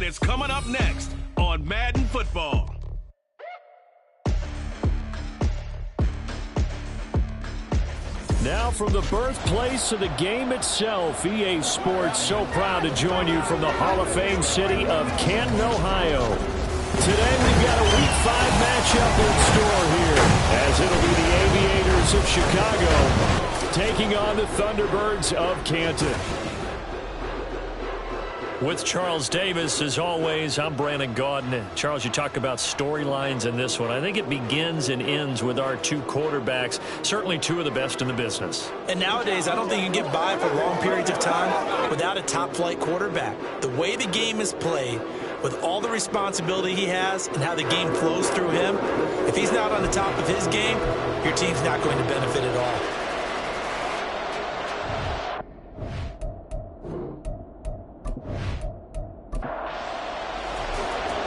is coming up next on Madden Football. Now from the birthplace of the game itself, EA Sports so proud to join you from the Hall of Fame city of Canton, Ohio. Today we've got a Week 5 matchup in store here, as it'll be the Aviators of Chicago taking on the Thunderbirds of Canton. With Charles Davis, as always, I'm Brandon Gaudin. Charles, you talk about storylines in this one. I think it begins and ends with our two quarterbacks, certainly two of the best in the business. And nowadays, I don't think you can get by for long periods of time without a top-flight quarterback. The way the game is played, with all the responsibility he has and how the game flows through him, if he's not on the top of his game, your team's not going to benefit at all.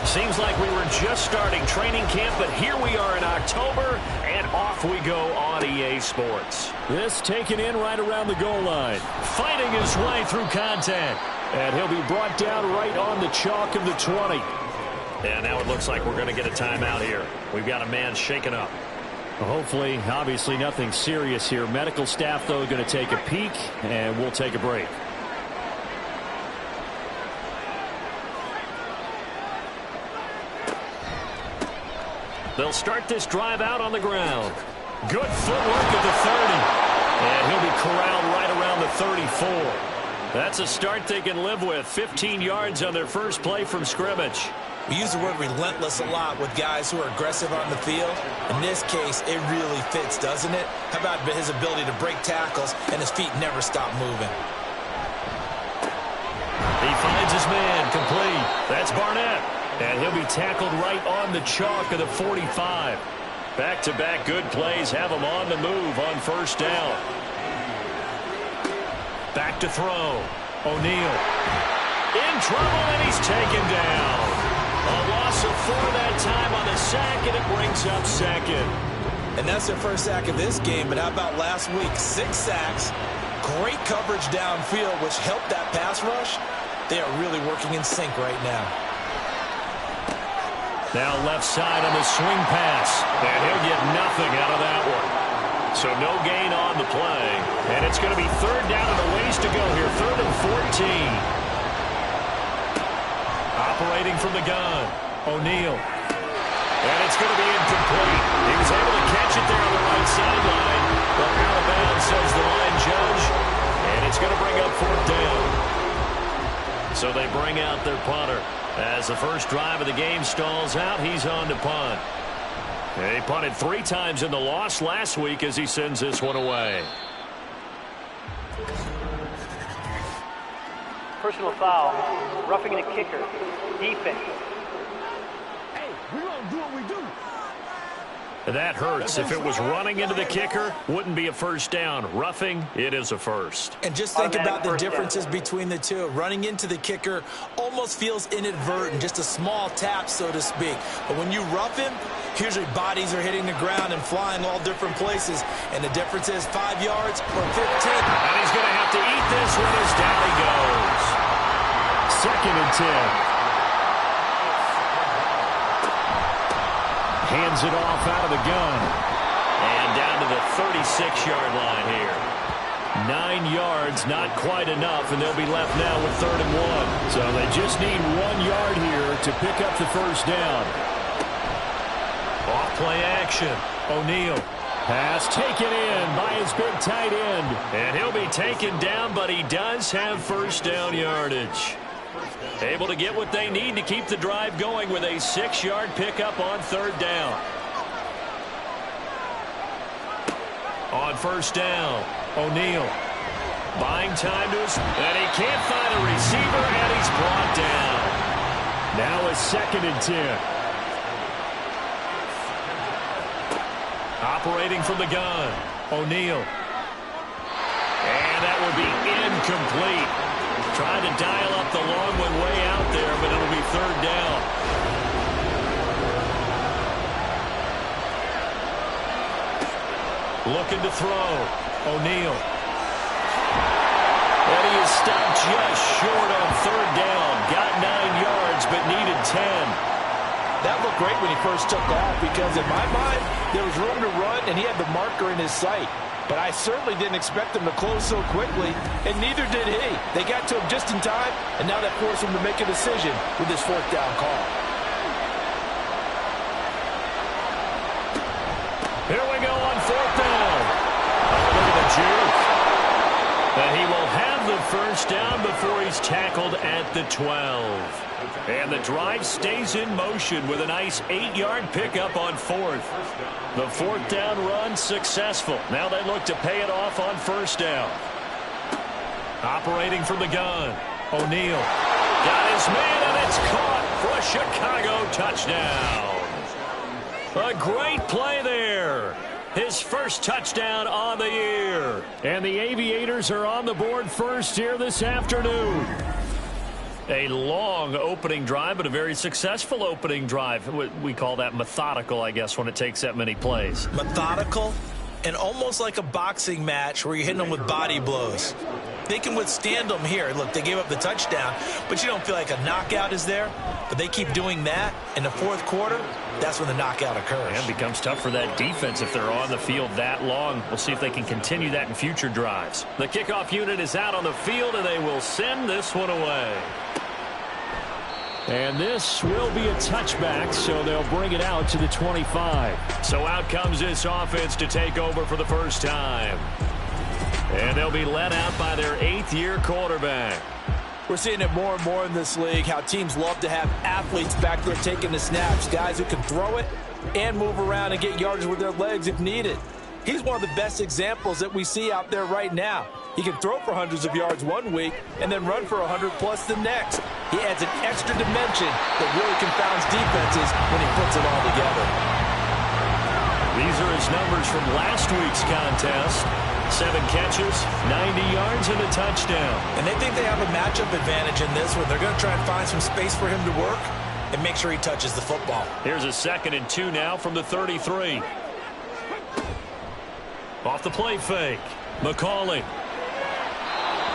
Seems like we were just starting training camp, but here we are in October, and off we go on EA Sports. This taken in right around the goal line, fighting his way through contact, and he'll be brought down right on the chalk of the 20. And now it looks like we're going to get a timeout here. We've got a man shaken up. Well, hopefully, obviously nothing serious here. Medical staff, though, going to take a peek, and we'll take a break. They'll start this drive out on the ground. Good footwork at the 30. And he'll be corralled right around the 34. That's a start they can live with. 15 yards on their first play from scrimmage. We use the word relentless a lot with guys who are aggressive on the field. In this case, it really fits, doesn't it? How about his ability to break tackles and his feet never stop moving? He finds his man, complete. That's Barnett. And he'll be tackled right on the chalk of the 45. Back-to-back good plays have him on the move on first down. Back to throw. O'Neal. In trouble, and he's taken down. A loss of 4 that time on the sack, and it brings up second. And that's their first sack of this game, but how about last week? 6 sacks, great coverage downfield, which helped that pass rush. They are really working in sync right now. Now left side on the swing pass, and he'll get nothing out of that one. So no gain on the play, and it's going to be third down and a ways to go here, 3rd and 14. Operating from the gun, O'Neal. And it's going to be incomplete. He was able to catch it there on the right sideline, but out of bounds, says the line judge, and it's going to bring up 4th down. So they bring out their punter. As the first drive of the game stalls out, he's on to punt. He punted 3 times in the loss last week as he sends this one away. Personal foul, roughing the kicker, defense. Hey, we gonna do what we do. That hurts. If it was running into the kicker, wouldn't be a first down. Roughing, it is a first. And just think about the differences between the two. Running into the kicker almost feels inadvertent, just a small tap, so to speak. But when you rough him, usually bodies are hitting the ground and flying all different places. And the difference is 5 yards or 15. And he's going to have to eat this one as down he goes. 2nd and 10. Hands it off out of the gun. And down to the 36-yard line here. 9 yards, not quite enough, and they'll be left now with 3rd and 1. So they just need 1 yard here to pick up the first down. Off play action. O'Neal. Pass taken in by his big tight end. And he'll be taken down, but he does have first down yardage. Able to get what they need to keep the drive going with a 6-yard pickup on 3rd down. On first down, O'Neal buying time to his, and he can't find a receiver, and he's brought down. Now a 2nd and 10. Operating from the gun, O'Neal. And that will be incomplete. Trying to dial up the long one way out there, but it'll be 3rd down. Looking to throw. O'Neal. And he is stopped just short on 3rd down. Got 9 yards, but looked great when he first took off because in my mind, there was room to run and he had the marker in his sight. But I certainly didn't expect him to close so quickly, and neither did he. They got to him just in time, and now that forced him to make a decision with his fourth down call. Here we go on fourth down. Oh, look at the juke. And he will have the first down before he's tackled at the 12. And the drive stays in motion with a nice 8-yard pickup on fourth. The fourth down run successful. Now they look to pay it off on first down. Operating from the gun, O'Neal got his man, and it's caught for a Chicago touchdown. A great play there. His first touchdown on the year. And the Aviators are on the board first here this afternoon. A long opening drive, but a very successful opening drive. We call that methodical, I guess, when it takes that many plays. Methodical and almost like a boxing match where you're hitting them with body blows. They can withstand them here. Look, they gave up the touchdown, but you don't feel like a knockout is there. But they keep doing that in the fourth quarter. That's when the knockout occurs. And it becomes tough for that defense if they're on the field that long. We'll see if they can continue that in future drives. The kickoff unit is out on the field, and they will send this one away. And this will be a touchback, so they'll bring it out to the 25. So out comes this offense to take over for the first time. And they'll be led out by their 8th-year quarterback. We're seeing it more and more in this league, how teams love to have athletes back there taking the snaps, guys who can throw it and move around and get yardage with their legs if needed. He's one of the best examples that we see out there right now. He can throw for hundreds of yards one week and then run for 100+ the next. He adds an extra dimension that really confounds defenses when he puts it all together. These are his numbers from last week's contest. 7 catches, 90 yards, and a touchdown. And they think they have a matchup advantage in this one. They're going to try and find some space for him to work and make sure he touches the football. Here's a 2nd and 2 now from the 33. Off the play fake. McCauley.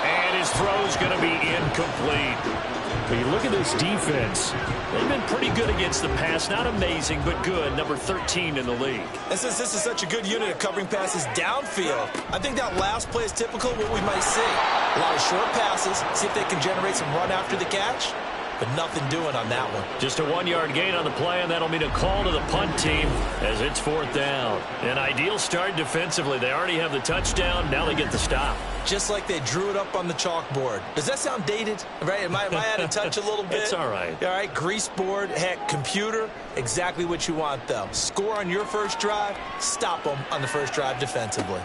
And his throw's going to be incomplete. When you look at this defense, they've been pretty good against the pass. Not amazing, but good. Number 13 in the league. And since this is such a good unit of covering passes downfield, I think that last play is typical of what we might see. A lot of short passes, see if they can generate some run after the catch, but nothing doing on that one. Just a 1-yard gain on the play, and that'll mean a call to the punt team as it's 4th down. An ideal start defensively. They already have the touchdown. Now they get the stop. Just like they drew it up on the chalkboard. Does that sound dated? Right? Am I out of touch a little bit? It's all right. All right, grease board, heck, computer, exactly what you want, though. Score on your first drive, stop them on the first drive defensively.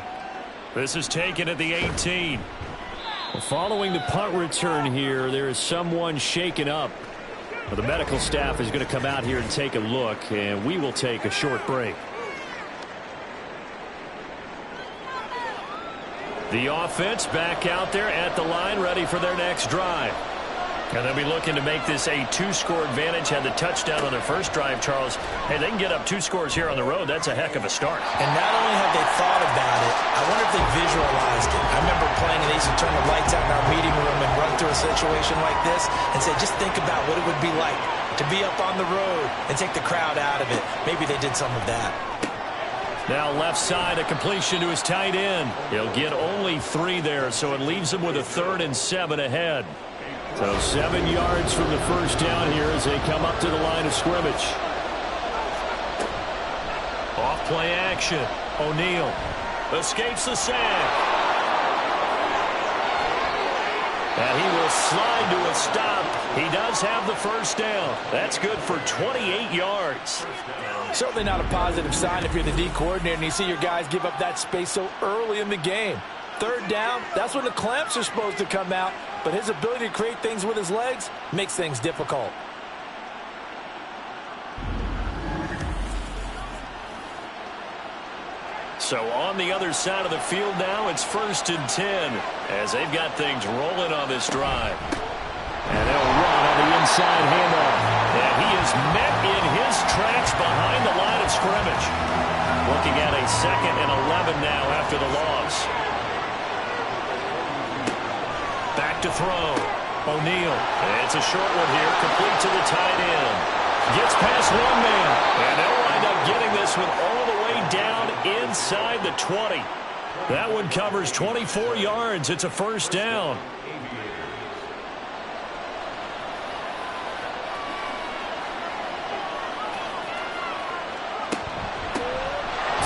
This is taken at the 18. Following the punt return here, there is someone shaken up. Well, the medical staff is going to come out here and take a look, and we will take a short break. The offense back out there at the line, ready for their next drive. And they'll be looking to make this a 2-score advantage. Had the touchdown on their first drive, Charles. Hey, they can get up 2 scores here on the road. That's a heck of a start. And not only have they thought about it, I wonder if they visualized it. I remember playing, and they used to turn the lights out in our meeting room and run through a situation like this and say, just think about what it would be like to be up on the road and take the crowd out of it. Maybe they did some of that. Now left side, a completion to his tight end. He'll get only 3 there, so it leaves him with a 3rd and 7 ahead. So 7 yards from the first down here as they come up to the line of scrimmage. Off play action. O'Neal escapes the sack. And he will slide to a stop. He does have the first down. That's good for 28 yards. Certainly not a positive sign if you're the D coordinator and you see your guys give up that space so early in the game. 3rd down, that's when the clamps are supposed to come out, but his ability to create things with his legs makes things difficult. So on the other side of the field now, it's 1st and 10 as they've got things rolling on this drive. And they'll run on the inside handoff. And he is met in his tracks behind the line of scrimmage. Looking at a 2nd and 11 now after the loss. Back to throw. O'Neal. It's a short one here, complete to the tight end. Gets past one man. And they'll wind up getting this one all the way down inside the 20. That one covers 24 yards. It's a first down.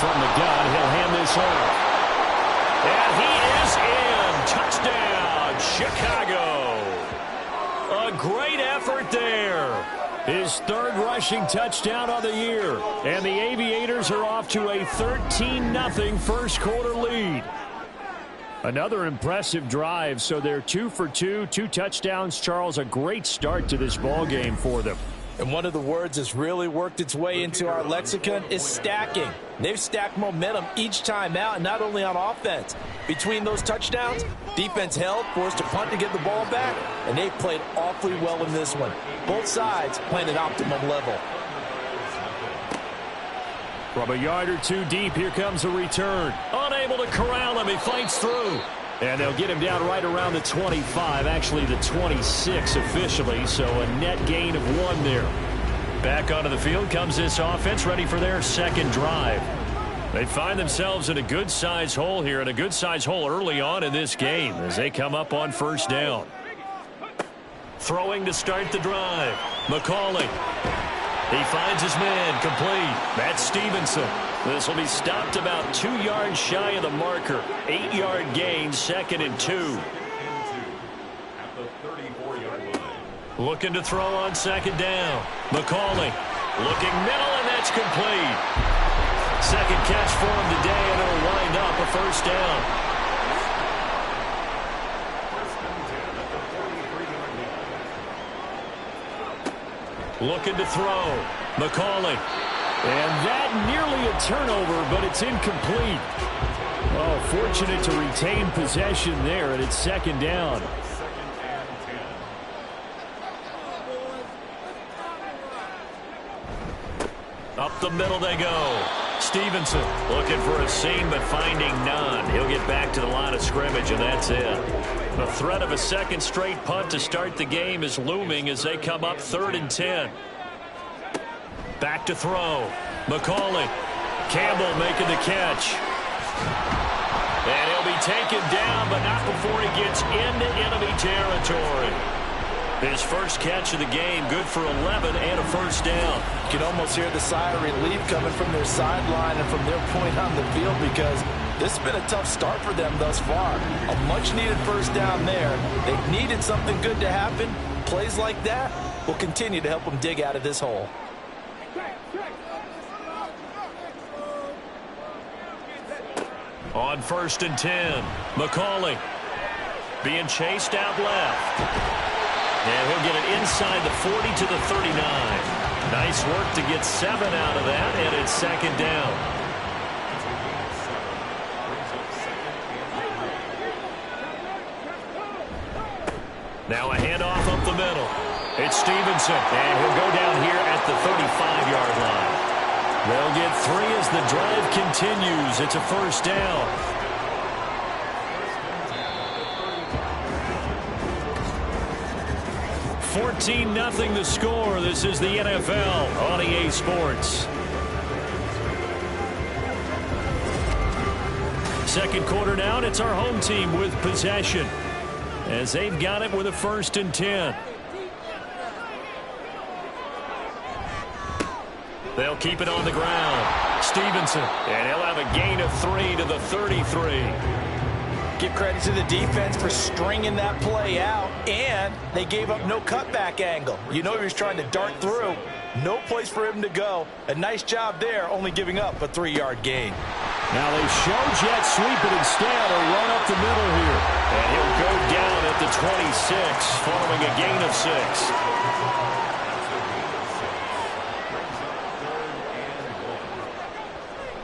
From the gun, he'll hand this off. And he is in. Touchdown, Chicago. A great effort there. His third rushing touchdown of the year. And the Aviators are off to a 13-0 first quarter lead. Another impressive drive, so they're 2 for 2, 2 touchdowns. Charles, a great start to this ball game for them. And one of the words that's really worked its way into our lexicon is stacking. They've stacked momentum each time out, and not only on offense. Between those touchdowns, defense held, forced a punt to get the ball back, and they played awfully well in this one. Both sides playing at optimum level. From a yard or two deep, here comes a return. Unable to corral him, he fights through. And they'll get him down right around the 25, actually the 26 officially, so a net gain of 1 there. Back onto the field comes this offense, ready for their second drive. They find themselves in a good-sized hole here, and a good-sized hole early on in this game as they come up on first down. Throwing to start the drive. McCauley. He finds his man complete. That's Stevenson. This will be stopped about 2 yards shy of the marker. 8-yard gain, 2nd and 2. Looking to throw on second down. McCauley looking middle, and that's complete. Second catch for him today, and it'll wind up a first down. Looking to throw. McCauley. And that nearly a turnover, but it's incomplete. Oh, fortunate to retain possession there, and it's second down. Up the middle they go. Stevenson looking for a seam, but finding none. He'll get back to the line of scrimmage, and that's it. The threat of a second straight punt to start the game is looming as they come up 3rd and 10. Back to throw. McCauley. Campbell making the catch. And he'll be taken down, but not before he gets into enemy territory. His first catch of the game, good for 11 and a first down. You can almost hear the sigh of relief coming from their sideline and from their point on the field, because this has been a tough start for them thus far. A much-needed first down there. They've needed something good to happen. Plays like that will continue to help them dig out of this hole. On 1st and 10, McCauley being chased out left. And he'll get it inside the 40 to the 39. Nice work to get 7 out of that, and it's second down. Now a handoff up the middle. It's Stevenson, and he'll go down here at the 35-yard line. They'll get 3 as the drive continues. It's a first down. $14-0 the score. This is the NFL on EA Sports. Second quarter now, and it's our home team with possession as they've got it with a 1st and 10. They'll keep it on the ground. Stevenson, and he'll have a gain of 3 to the 33. Give credit to the defense for stringing that play out, and they gave up no cutback angle. You know he was trying to dart through. No place for him to go. A nice job there, only giving up a 3-yard gain. Now they show jet sweep it instead, or run up the middle here. And he'll go down at the 26, following a gain of 6.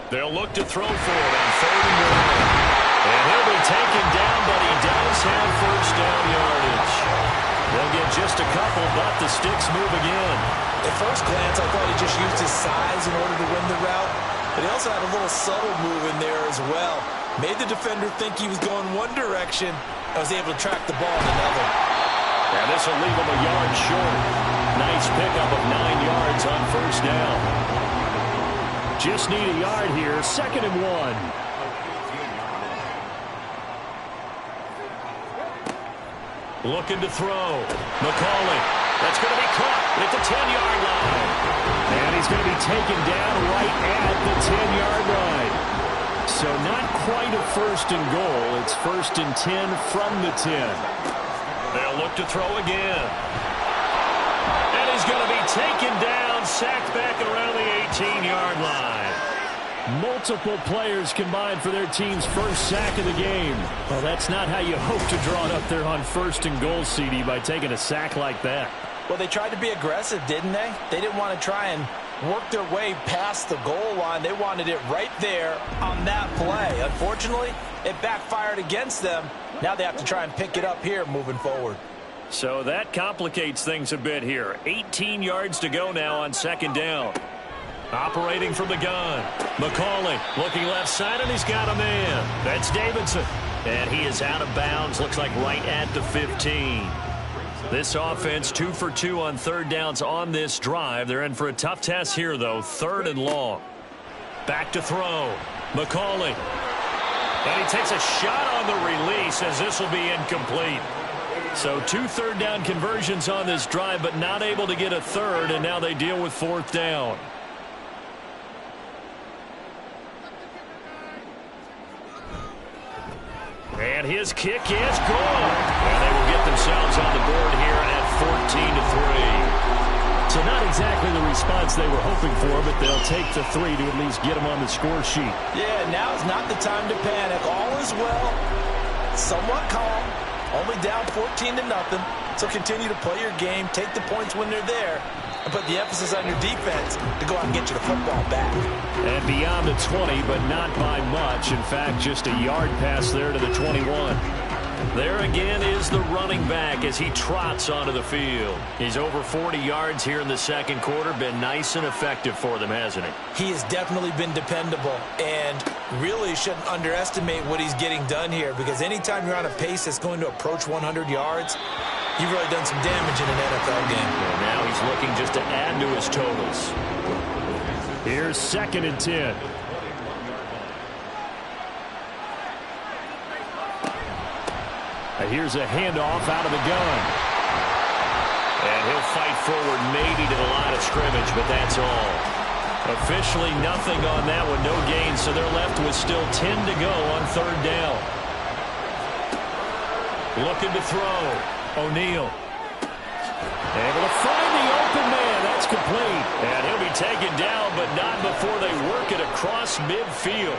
They'll look to throw for it on 3rd and 1. And he'll be taken down, but he does have first down yardage. They'll get just a couple, but the sticks move again. At first glance, I thought he just used his size in order to win the route, but he also had a little subtle move in there as well. Made the defender think he was going one direction and was able to track the ball in another. And this will leave him a yard short. Nice nice pickup of 9 yards on first down. Just need a yard here, 2nd and 1. Looking to throw. McCauley. That's going to be caught at the 10-yard line. And he's going to be taken down right at the 10-yard line. So not quite a 1st and goal. It's 1st and 10 from the 10. They'll look to throw again. And he's going to be taken down, sacked back around the 18-yard line. Multiple players combined for their team's first sack of the game. Well, that's not how you hope to draw it up there on 1st and goal, CD, by taking a sack like that. Well, they tried to be aggressive, didn't they? They didn't want to try and work their way past the goal line. They wanted it right there on that play. Unfortunately, it backfired against them. Now they have to try and pick it up here moving forward. So that complicates things a bit here. 18 yards to go now on 2nd down. Operating from the gun. McCauley looking left side, and he's got a man. That's Davidson. And he is out of bounds, looks like right at the 15. This offense 2 for 2 on 3rd downs on this drive. They're in for a tough test here, though. 3rd and long. Back to throw. McCauley. And he takes a shot on the release as this will be incomplete. So 2 3rd down conversions on this drive, but not able to get a 3rd, and now they deal with 4th down. And his kick is good. And they will get themselves on the board here at 14-3. So not exactly the response they were hoping for, but they'll take the 3 to at least get them on the score sheet. Yeah, now is not the time to panic. All is well. Somewhat calm. Only down 14-0. So continue to play your game. Take the points when they're there. And put the emphasis on your defense to go out and get you the football back. And beyond the 20, but not by much. In fact, just a yard pass there to the 21. There again is the running back as he trots onto the field. He's over 40 yards here in the 2nd quarter. Been nice and effective for them, hasn't he? He has definitely been dependable, and really shouldn't underestimate what he's getting done here, because anytime you're on a pace that's going to approach 100 yards, you've really done some damage in an NFL game. And now he's looking just to add to his totals. Here's 2nd and 10. Here's a handoff out of the gun. And he'll fight forward maybe to the line of scrimmage, but that's all. Officially nothing on that one, no gain, so they're left with still 10 to go on 3rd down. Looking to throw. O'Neal. Able to find the open man. That's complete. And he'll be taken down, but not before they work it across midfield.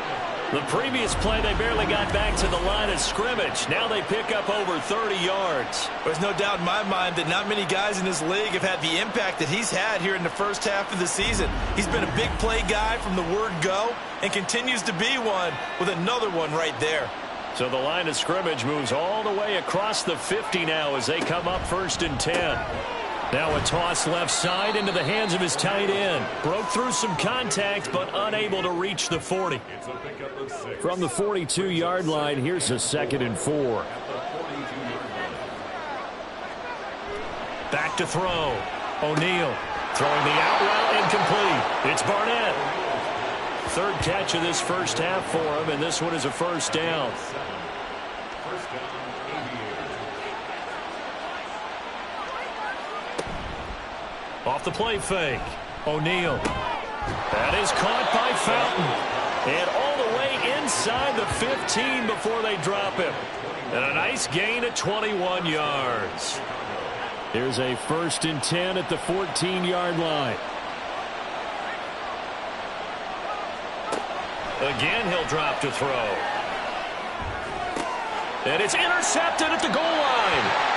The previous play, they barely got back to the line of scrimmage. Now they pick up over 30 yards. There's no doubt in my mind that not many guys in this league have had the impact that he's had here in the first half of the season. He's been a big play guy from the word go and continues to be one with another one right there. So the line of scrimmage moves all the way across the 50 now as they come up 1st and 10. Now a toss left side into the hands of his tight end. Broke through some contact, but unable to reach the 40. From the 42-yard line, here's a 2nd and 4. Back to throw. O'Neal throwing the out route incomplete. It's Barnett. 3rd catch of this first half for him, and this one is a 1st down. Off the play fake. O'Neal. That is caught by Fountain. And all the way inside the 15 before they drop him. And a nice gain of 21 yards. Here's a 1st and 10 at the 14-yard line. Again, he'll drop to throw. And it's intercepted at the goal line.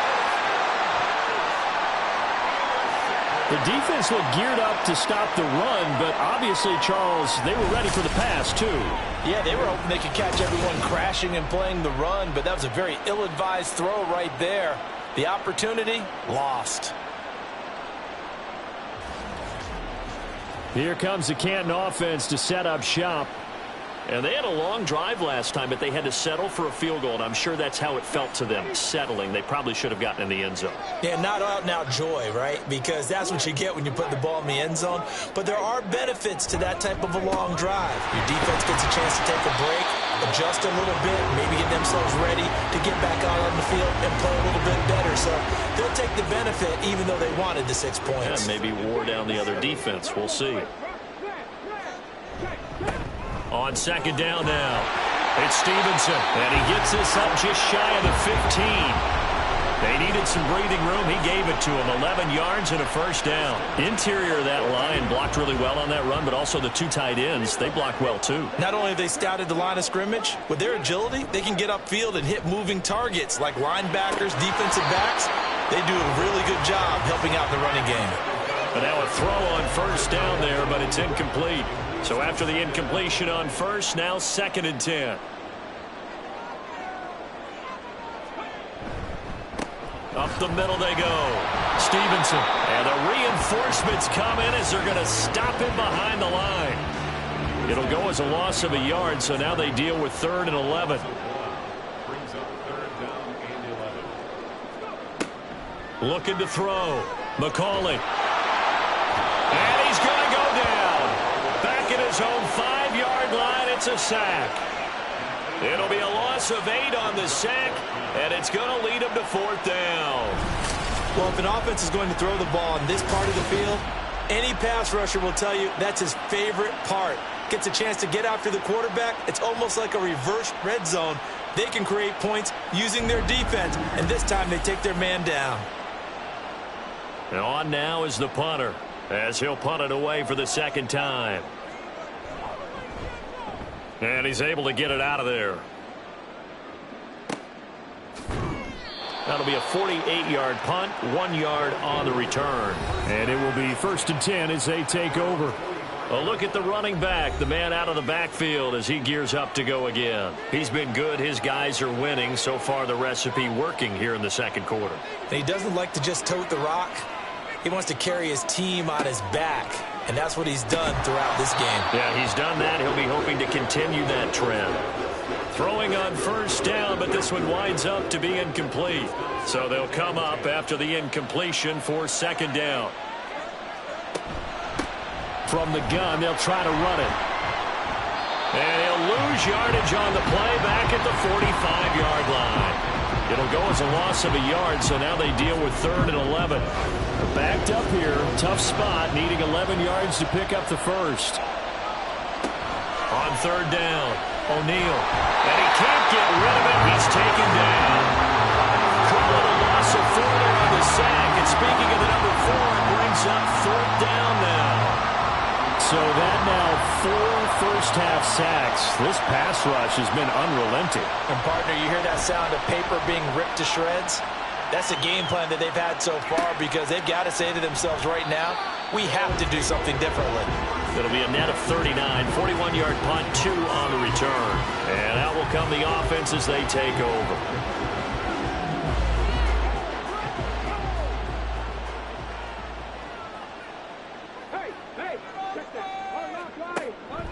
The defense looked geared up to stop the run, but obviously, Charles, they were ready for the pass, too. Yeah, they were hoping they could catch everyone crashing and playing the run, but that was a very ill-advised throw right there. The opportunity, lost. Here comes the Canton offense to set up shop. And they had a long drive last time, but they had to settle for a field goal, and I'm sure that's how it felt to them, settling. They probably should have gotten in the end zone. Yeah, not out-and-out joy, right? Because that's what you get when you put the ball in the end zone. But there are benefits to that type of a long drive. Your defense gets a chance to take a break, adjust a little bit, maybe get themselves ready to get back out on the field and play a little bit better. So they'll take the benefit even though they wanted the 6 points. And maybe wore down the other defense. We'll see. On second down now, it's Stevenson, and he gets this up just shy of the 15. They needed some breathing room. He gave it to him, 11 yards and a first down. Interior of that line blocked really well on that run, but also the two tight ends, they blocked well too. Not only have they scouted the line of scrimmage, with their agility, they can get upfield and hit moving targets like linebackers, defensive backs. They do a really good job helping out the running game. But now a throw on first down there, but it's incomplete. So after the incompletion on first, now 2nd and 10. Up the middle they go. Stevenson. And the reinforcements come in as they're going to stop him behind the line. It'll go as a loss of a yard, so now they deal with 3rd and 11. Looking to throw. McCauley. And he's going to go down. Back at his own 5-yard line, it's a sack. It'll be a loss of 8 on the sack, and it's going to lead him to 4th down. Well, if an offense is going to throw the ball in this part of the field, any pass rusher will tell you that's his favorite part. Gets a chance to get after the quarterback. It's almost like a reverse red zone. They can create points using their defense, and this time they take their man down. And on now is the punter, as he'll punt it away for the 2nd time. And he's able to get it out of there. That'll be a 48-yard punt, 1 yard on the return. And it will be 1st and 10 as they take over. A look at the running back, the man out of the backfield as he gears up to go again. He's been good. His guys are winning. So far, the recipe working here in the 2nd quarter. And he doesn't like to just tote the rock. He wants to carry his team on his back, and that's what he's done throughout this game. Yeah, he's done that. He'll be hoping to continue that trend. Throwing on first down, but this one winds up to be incomplete. So they'll come up after the incompletion for 2nd down. From the gun, they'll try to run it. And he'll lose yardage on the play back at the 45-yard line. It'll go as a loss of a yard, so now they deal with 3rd and 11. They're backed up here, tough spot, needing 11 yards to pick up the first. On 3rd down, O'Neal. And he can't get rid of it. He's taken down. Call it a loss of 4 there on the sack. And speaking of the number 4, it brings up 4th down now. So that now 4 first-half sacks. This pass rush has been unrelenting. And, partner, you hear that sound of paper being ripped to shreds? That's the game plan that they've had so far because they've got to say to themselves right now, we have to do something differently. It'll be a net of 39, 41-yard punt, 2 on the return. And out will come the offense as they take over.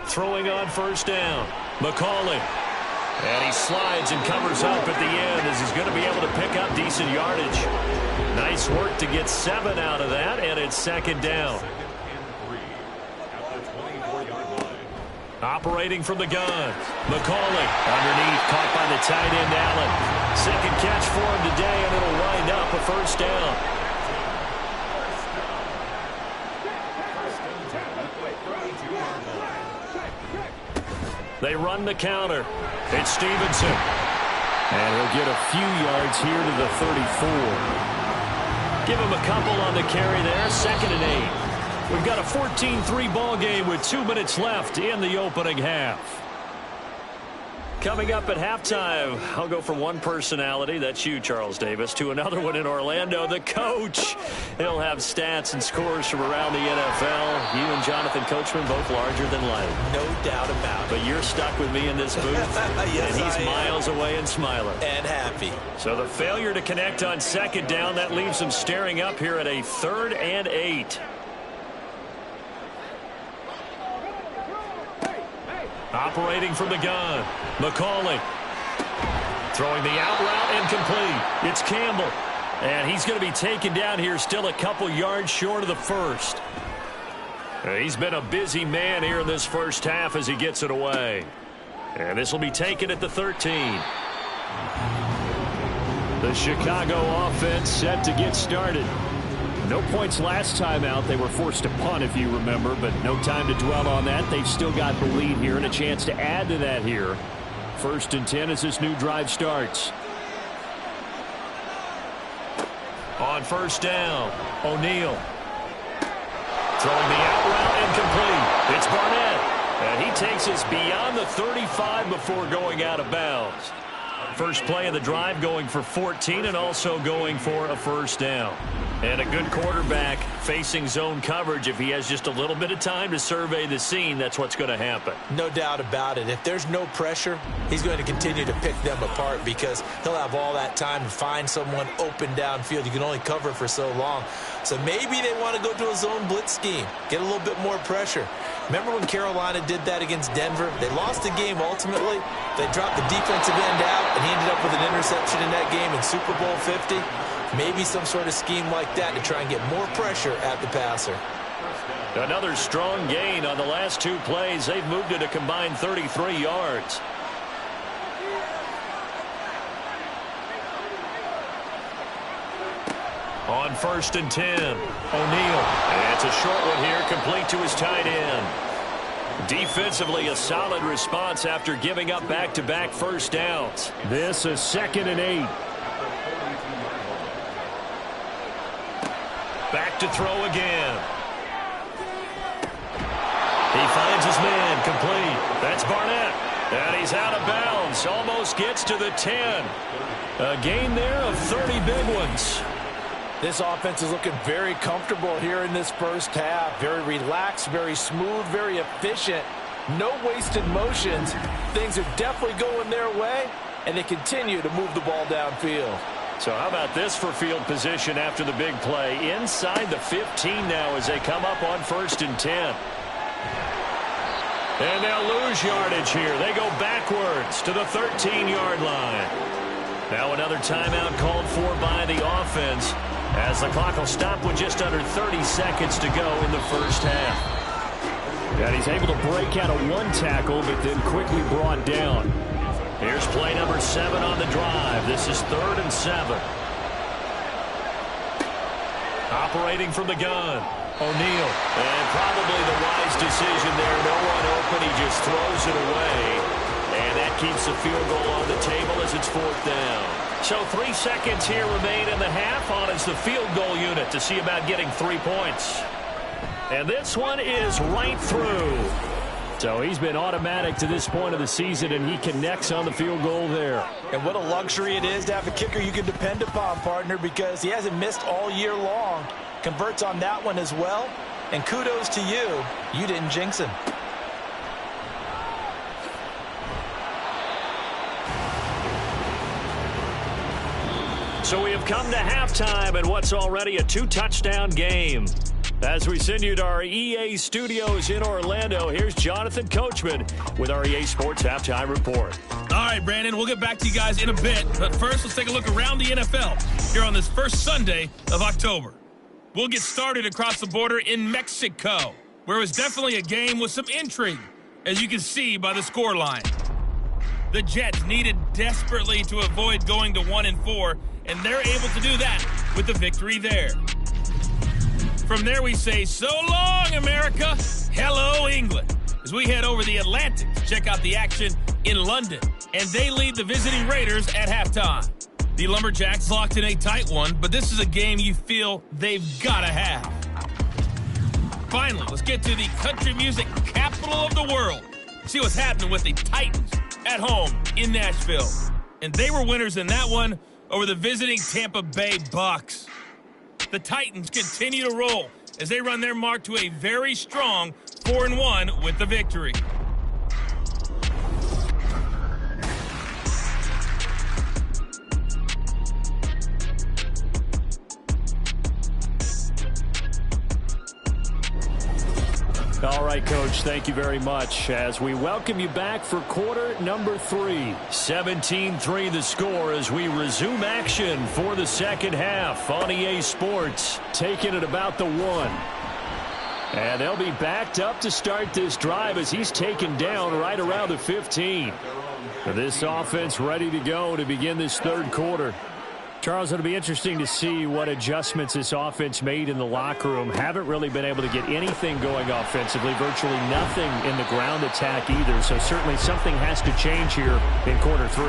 Throwing on first down, McCauley. And he slides and covers up at the end as he's going to be able to pick up decent yardage. Nice work to get 7 out of that, and it's 2nd down. Operating from the gun, McCauley underneath, caught by the tight end Allen. 2nd catch for him today, and it'll wind up a first down. They run the counter. It's Stevenson. And he'll get a few yards here to the 34. Give him a couple on the carry there. 2nd and 8. We've got a 14-3 ball game with 2 minutes left in the opening half. Coming up at halftime, I'll go from one personality, that's you, Charles Davis, to another one in Orlando, the coach. He'll have stats and scores from around the NFL. You and Jonathan Coachman, both larger than life. No doubt about it. But you're stuck with me in this booth, yes, and he's miles away and smiling. And happy. So the failure to connect on 2nd down, that leaves them staring up here at a 3rd and 8. Operating from the gun, McCauley. Throwing the out route incomplete. It's Campbell. And he's going to be taken down here, still a couple yards short of the first. He's been a busy man here in this first half as he gets it away. And this will be taken at the 13. The Chicago offense set to get started. No points last time out. They were forced to punt, if you remember, but no time to dwell on that. They've still got the lead here and a chance to add to that here. 1st and 10 as this new drive starts. On 1st down, O'Neal. Throwing the out route incomplete. It's Barnett. And he takes us beyond the 35 before going out of bounds. First play of the drive going for 14 and also going for a 1st down. And a good quarterback facing zone coverage. If he has just a little bit of time to survey the scene, that's what's going to happen. No doubt about it. If there's no pressure, he's going to continue to pick them apart because he'll have all that time to find someone open downfield. You can only cover for so long. So maybe they want to go to a zone blitz scheme, get a little bit more pressure. Remember when Carolina did that against Denver? They lost the game ultimately. They dropped the defensive end out, and he ended up with an interception in that game in Super Bowl 50. Maybe some sort of scheme like that to try and get more pressure at the passer. Another strong gain on the last 2 plays. They've moved it a combined 33 yards. On 1st and 10, O'Neal. And it's a short one here, complete to his tight end. Defensively, a solid response after giving up back-to-back 1st downs. This is 2nd and 8. Back to throw again. He finds his man, complete. That's Barnett. And he's out of bounds. Almost gets to the 10. A gain there of 30 big ones. This offense is looking very comfortable here in this first half. Very relaxed, very smooth, very efficient. No wasted motions. Things are definitely going their way, and they continue to move the ball downfield. So how about this for field position after the big play? Inside the 15 now as they come up on 1st and 10. And they'll lose yardage here. They go backwards to the 13-yard line. Now another timeout called for by the offense as the clock will stop with just under 30 seconds to go in the first half. And he's able to break out of 1 tackle, but then quickly brought down. Here's play number 7 on the drive. This is 3rd and 7. Operating from the gun, O'Neal. And probably the wise decision there. No one open. He just throws it away. And that keeps the field goal on the table as it's 4th down. So 3 seconds here remain in the half on as the field goal unit to see about getting 3 points. And this one is right through. So he's been automatic to this point of the season, and he connects on the field goal there. And what a luxury it is to have a kicker you can depend upon, partner, because he hasn't missed all year long. Converts on that one as well. And kudos to you. You didn't jinx him. So we have come to halftime in what's already a 2-touchdown game. As we send you to our EA studios in Orlando, here's Jonathan Coachman with our EA Sports Halftime Report. All right, Brandon, we'll get back to you guys in a bit. But first, let's take a look around the NFL here on this first Sunday of October. We'll get started across the border in Mexico, where it was definitely a game with some intrigue, as you can see by the scoreline. The Jets needed desperately to avoid going to 1-4, and they're able to do that with the victory there. From there, we say, so long, America. Hello, England. As we head over the Atlantic to check out the action in London. And they lead the visiting Raiders at halftime. The Lumberjacks locked in a tight one, but this is a game you feel they've got to have. Finally, let's get to the country music capital of the world. See what's happening with the Titans at home in Nashville. And they were winners in that one over the visiting Tampa Bay Bucks. The Titans continue to roll as they run their mark to a very strong 4-1 with the victory. All right, Coach, thank you very much as we welcome you back for quarter number 3. 17-3 the score as we resume action for the second half on EA Sports, taking it about the 1. And they'll be backed up to start this drive as he's taken down right around the 15. This offense ready to go to begin this third quarter. Charles, it'll be interesting to see what adjustments this offense made in the locker room. Haven't really been able to get anything going offensively, virtually nothing in the ground attack either. So certainly something has to change here in quarter 3.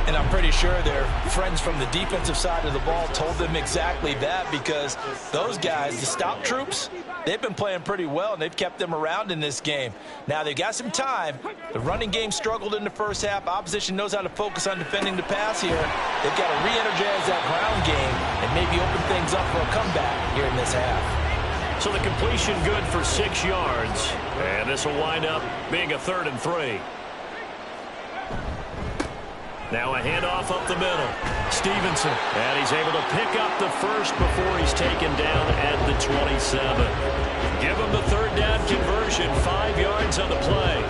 And I'm pretty sure their friends from the defensive side of the ball told them exactly that, because those guys, the stop troops, they've been playing pretty well, and they've kept them around in this game. Now, they've got some time. The running game struggled in the first half. Opposition knows how to focus on defending the pass here. They've got to re-energize that ground game and maybe open things up for a comeback here in this half. So the completion good for 6 yards, and this will wind up being a 3rd and 3. Now a handoff up the middle. Stevenson, and he's able to pick up the first before he's taken down at the 27. Give him the 3rd down conversion, 5 yards on the play.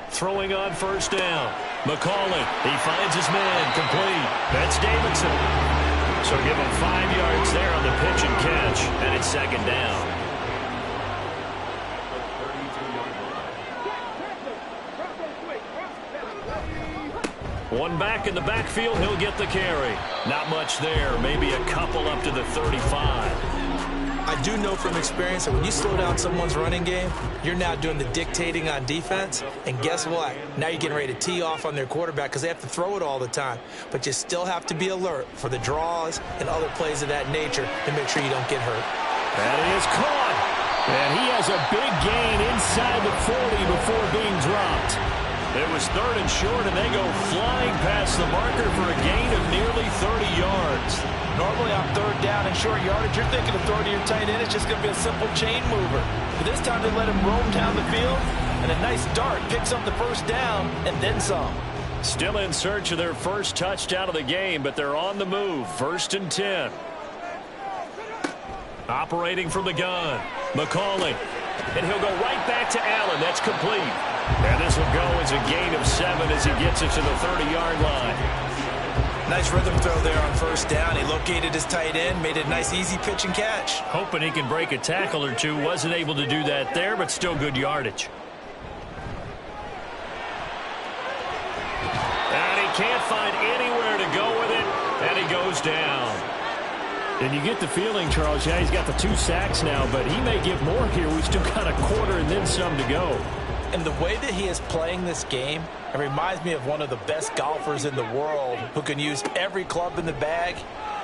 Throwing on 1st down. McCauley, he finds his man, complete. That's Davidson. So give him 5 yards there on the pitch and catch, and it's 2nd down. One back in the backfield, he'll get the carry. Not much there, maybe a couple up to the 35. I do know from experience that when you slow down someone's running game, you're now doing the dictating on defense. And guess what? Now you're getting ready to tee off on their quarterback because they have to throw it all the time. But you still have to be alert for the draws and other plays of that nature to make sure you don't get hurt. That is caught. And he has a big gain inside the 40 before being dropped. It was 3rd and short, and they go flying past the marker for a gain of nearly 30 yards. Normally on 3rd down and short yardage, you're thinking of throwing to your tight end. It's just going to be a simple chain mover. But this time they let him roam down the field, and a nice dart picks up the 1st down and then some. Still in search of their first touchdown of the game, but they're on the move. 1st and 10. Operating from the gun. McCauley. And he'll go right back to Allen. That's complete. And this will go as a gain of 7 as he gets it to the 30-yard line. Nice rhythm throw there on 1st down. He located his tight end, made a nice easy pitch and catch. Hoping he can break a tackle or two. Wasn't able to do that there, but still good yardage. And he can't find anywhere to go with it, and he goes down. And you get the feeling, Charles, yeah, he's got the 2 sacks now, but he may give more here. We've still got a quarter and then some to go. And the way that he is playing this game, it reminds me of one of the best golfers in the world who can use every club in the bag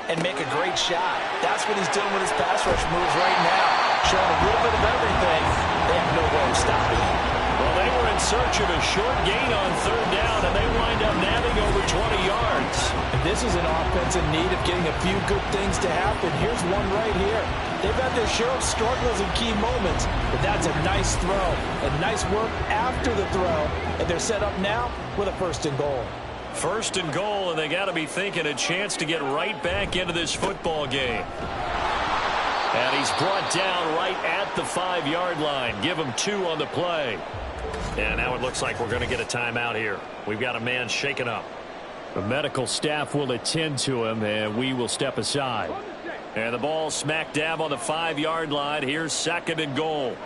and make a great shot. That's what he's doing with his pass rush moves right now. Showing a little bit of everything. They have no way of stopping him. Well, they were in search of a short gain on 3rd down, and they wind up nabbing over 20 yards. And this is an offense in need of getting a few good things to happen. Here's one right here. They've had their share of struggles in key moments, but that's a nice throw. And nice work after the throw. And they're set up now with a 1st and goal. 1st and goal, and they got to be thinking a chance to get right back into this football game. And he's brought down right at the 5-yard line. Give him 2 on the play. And now it looks like we're going to get a timeout here. We've got a man shaken up. The medical staff will attend to him, and we will step aside. And the ball smack dab on the 5-yard line. Here's 2nd and goal.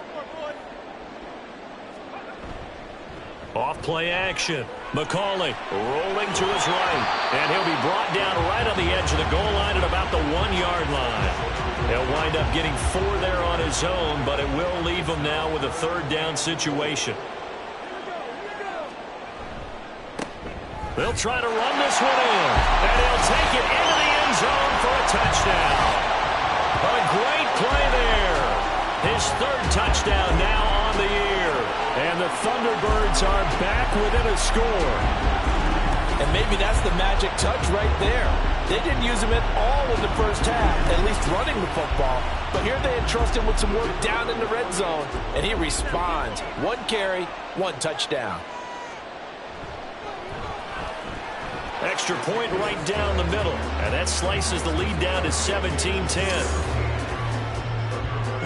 Off play action. McCauley rolling to his right. And he'll be brought down right on the edge of the goal line at about the 1-yard line. He'll wind up getting 4 there on his own, but it will leave him now with a 3rd down situation. They'll try to run this one in. And he'll take it into the end zone for a touchdown. A great play there. His 3rd touchdown now on the year. And the Thunderbirds are back within a score. And maybe that's the magic touch right there. They didn't use him at all in the first half, at least running the football. But here they entrust him with some work down in the red zone, and he responds. 1 carry, 1 touchdown. extra point right down the middle. And that slices the lead down to 17-10.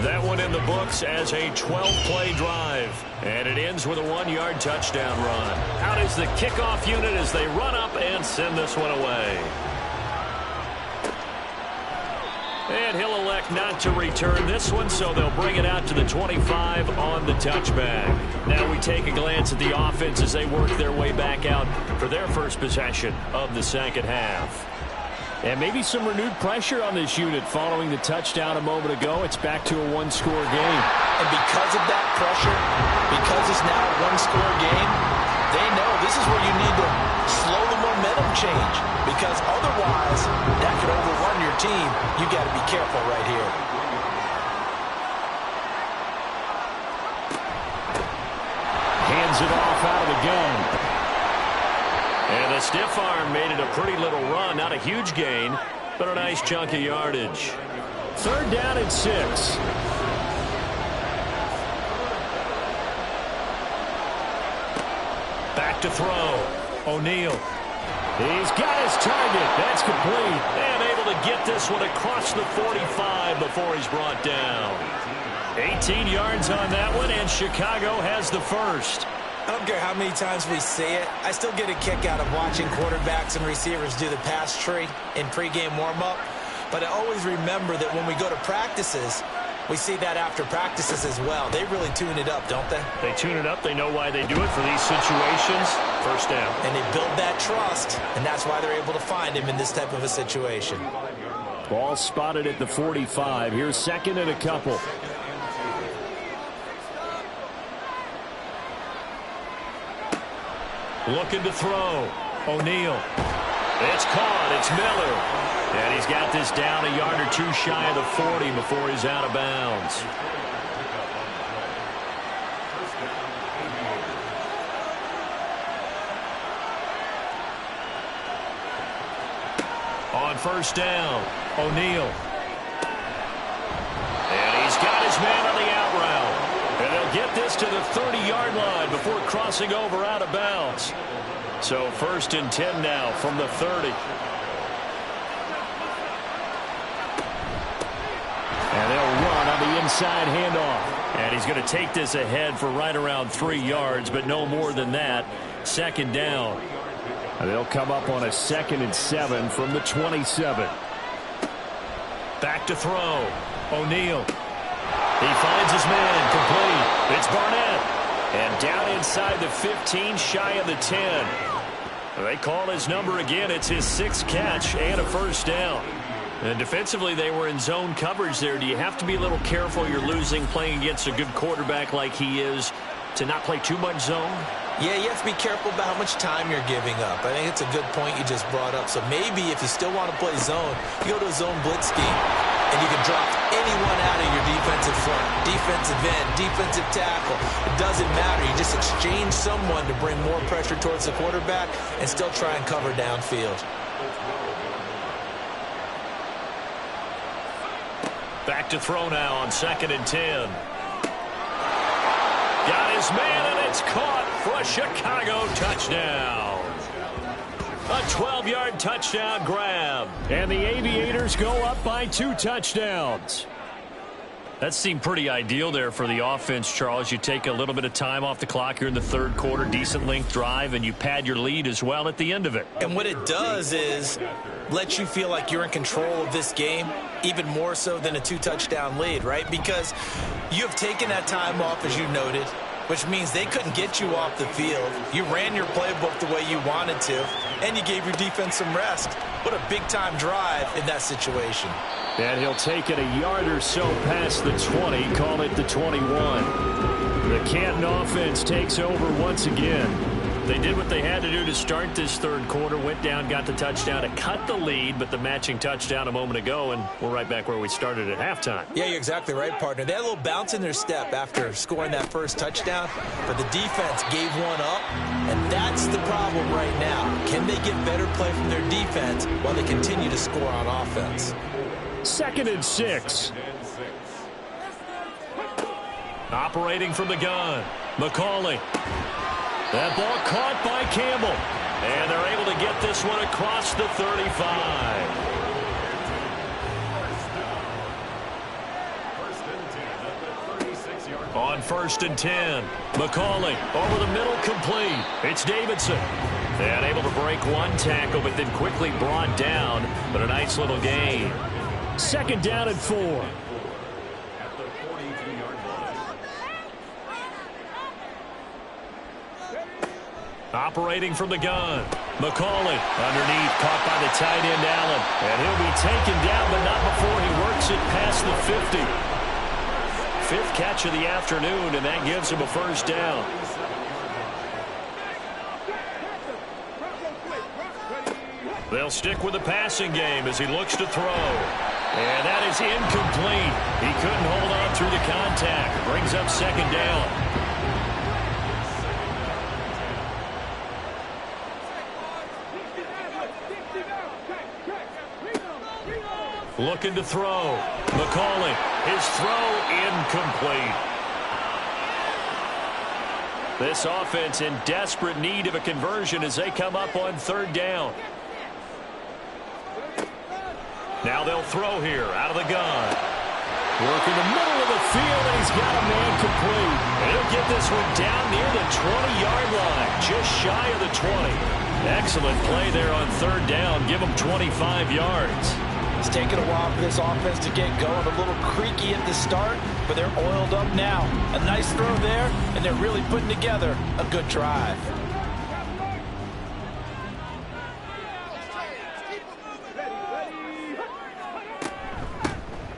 That one in the books as a 12-play drive. And it ends with a 1-yard touchdown run. Out is the kickoff unit as they run up and send this one away. And he'll elect not to return this one, so they'll bring it out to the 25 on the touchback. Now we take a glance at the offense as they work their way back out for their first possession of the second half. And maybe some renewed pressure on this unit following the touchdown a moment ago. It's back to a one-score game. And because of that pressure, because it's now a one-score game, they know this is where you need to slow the momentum change. Because otherwise, that could overrun your team. You got to be careful right here. Hands it off out of the gun. And the stiff arm made it a pretty little run. Not a huge gain, but a nice chunk of yardage. 3rd down and 6. Back to throw. O'Neal. He's got his target. That's complete. And able to get this one across the 45 before he's brought down. 18 yards on that one, and Chicago has the first. I don't care how many times we see it. I still get a kick out of watching quarterbacks and receivers do the pass tree in pregame warm-up. But I always remember that when we go to practices, we see that after practices as well. They really tune it up, don't they? They tune it up. They know why they do it for these situations. First down. And they build that trust, and that's why they're able to find him in this type of a situation. Ball spotted at the 45. Here's 2nd and a couple. Looking to throw. O'Neal. It's caught. It's Miller. And he's got this down a yard or two shy of the 40 before he's out of bounds. On 1st down, O'Neal. And he's got his man on the out route. And they'll get this to the 30-yard line before crossing over out of bounds. So 1st and 10 now from the 30. And they'll run on the inside handoff. And he's going to take this ahead for right around 3 yards, but no more than that. 2nd down. And they'll come up on a 2nd and 7 from the 27. Back to throw. O'Neal. He finds his man complete. It's Barnett. And down inside the 15, shy of the 10. They call his number again. It's his 6th catch and a 1st down. And defensively, they were in zone coverage there. Do you have to be a little careful? You're losing playing against a good quarterback like he is to not play too much zone? Yeah, you have to be careful about how much time you're giving up. I think it's a good point you just brought up. So maybe if you still want to play zone, you go to a zone blitz scheme, and you can drop anyone out of your defensive front, defensive end, defensive tackle. It doesn't matter. You just exchange someone to bring more pressure towards the quarterback and still try and cover downfield. Back to throw now on 2nd and 10. Got his man, and it's caught for a Chicago touchdown. A 12-yard touchdown grab. And the Aviators go up by 2 touchdowns. That seemed pretty ideal there for the offense, Charles. You take a little bit of time off the clock here in the 3rd quarter, decent length drive, and you pad your lead as well at the end of it. And what it does is let you feel like you're in control of this game, even more so than a 2-touchdown lead, right? Because you have taken that time off, as you noted, which means they couldn't get you off the field. You ran your playbook the way you wanted to, and you gave your defense some rest. What a big-time drive in that situation. And he'll take it a yard or so past the 20, call it the 21. The Canton offense takes over once again. They did what they had to do to start this 3rd quarter, went down, got the touchdown to cut the lead, but the matching touchdown a moment ago, and we're right back where we started at halftime. Yeah, you're exactly right, partner. They had a little bounce in their step after scoring that first touchdown, but the defense gave one up, and that's the problem right now. Can they get better play from their defense while they continue to score on offense? 2nd and 6. Operating from the gun, McCauley. That ball caught by Campbell. And they're able to get this one across the 35. On 1st and 10, McCauley over the middle, complete. It's Davidson. And able to break one tackle, but then quickly brought down. But a nice little gain. 2nd down and 4. Operating from the gun. McCauley underneath, caught by the tight end Allen. And he'll be taken down, but not before he works it past the 50. 5th catch of the afternoon, and that gives him a 1st down. They'll stick with the passing game as he looks to throw. And that is incomplete. He couldn't hold on through the contact. Brings up 2nd down. Looking to throw. McCauley, his throw incomplete. This offense in desperate need of a conversion as they come up on 3rd down. Now they'll throw here out of the gun. Work in the middle of the field, and he's got a man complete. And he'll get this one down near the 20-yard line, just shy of the 20. Excellent play there on 3rd down. Give him 25 yards. It's taken a while for this offense to get going. A little creaky at the start, but they're oiled up now. A nice throw there, and they're really putting together a good drive.